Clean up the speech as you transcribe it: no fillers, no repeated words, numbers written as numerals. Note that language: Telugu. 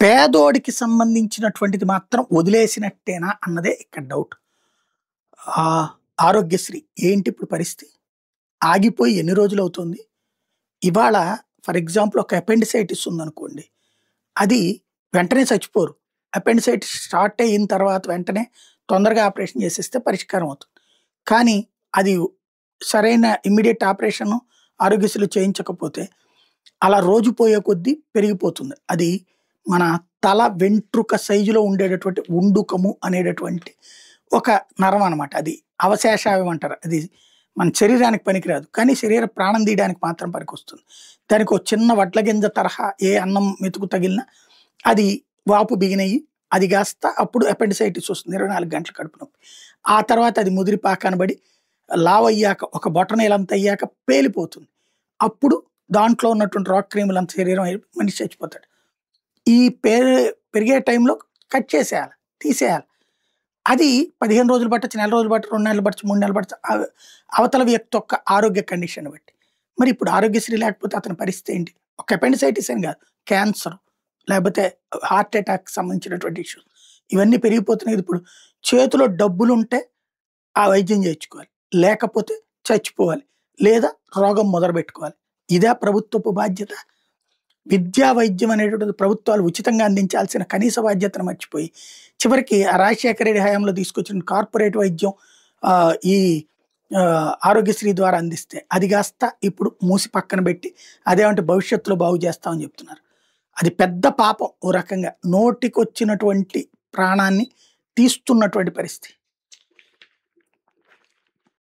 పేదోడికి సంబంధించినటువంటిది మాత్రం వదిలేసినట్టేనా అన్నదే ఇక్కడ డౌట్. ఆరోగ్యశ్రీ ఏంటి ఇప్పుడు పరిస్థితి? ఆగిపోయి ఎన్ని రోజులవుతుంది? ఇవాళ ఫర్ ఎగ్జాంపుల్ ఒక అపెండిసైటిస్ ఉందనుకోండి. అది వెంటనే చచ్చిపోరు. అపెండిసైటిస్ స్టార్ట్ అయిన తర్వాత వెంటనే తొందరగా ఆపరేషన్ చేసేస్తే పరిష్కారం అవుతుంది. కానీ అది సరైన ఇమ్మీడియేట్ ఆపరేషను ఆరోగ్యశ్రీలో చేయించకపోతే అలా రోజు పోయే కొద్దీ పెరిగిపోతుంది. అది మన తల వెంట్రుక సైజులో ఉండేటటువంటి ఉండుకము అనేటటువంటి ఒక నరం అనమాట. అది అవశేషావయం అంటారు. అది మన శరీరానికి పనికిరాదు. కానీ శరీర ప్రాణం తీయడానికి మాత్రం పనికొస్తుంది. దానికి ఒక చిన్న వడ్ల గింజ తరహా ఏ అన్నం మెతుకు తగిలినా అది వాపు బిగినయ్యి అది కాస్త అప్పుడు అపెండిసైటిస్ వస్తుంది. 24 గంటలు కడుపు నొప్పి. ఆ తర్వాత అది ముదిరి పాకనబడి లావయ్యాక ఒక బొటనవేలంత అయ్యాక పేలిపోతుంది. అప్పుడు దాంట్లో ఉన్నటువంటి రాక్ క్రీములంత శరీరం మనిషి చచ్చిపోతాడు. ఈ పెరిగే టైంలో కట్ చేసేయాలి, తీసేయాలి. అది 15 రోజులు పట్టొచ్చు, నెల రోజులు పట్టచ్చు, 2 నెలలు పట్టచ్చు, 3 నెలలు పట్టచ్చు. అవతల వ్యక్తి యొక్క ఆరోగ్య కండిషన్ బట్టి. మరి ఇప్పుడు ఆరోగ్యశ్రీ లేకపోతే అతని పరిస్థితి ఏంటి? ఒక అపెండిసైటిస్ అని కాదు, క్యాన్సర్ లేకపోతే హార్ట్ అటాక్ సంబంధించినటువంటి ఇష్యూస్ ఇవన్నీ పెరిగిపోతున్నాయి. ఇప్పుడు చేతిలో డబ్బులుంటే ఆ వైద్యం చేయించుకోవాలి, లేకపోతే చచ్చిపోవాలి, లేదా రోగం మొదలుపెట్టుకోవాలి. ఇదే ప్రభుత్వపు బాధ్యత. విద్యా వైద్యం అనేటువంటిది ప్రభుత్వాలు ఉచితంగా అందించాల్సిన కనీస బాధ్యతను మర్చిపోయి చివరికి రాజశేఖర రెడ్డి హయాంలో తీసుకొచ్చిన కార్పొరేట్ వైద్యం ఈ ఆరోగ్యశ్రీ ద్వారా అందిస్తే అది కాస్త ఇప్పుడు మూసి పక్కన పెట్టి అదేమంటే భవిష్యత్తులో బాగు చేస్తామని చెప్తున్నారు. అది పెద్ద పాపం. ఓ రకంగా నోటికొచ్చినటువంటి ప్రాణాన్ని తీస్తున్నటువంటి పరిస్థితి.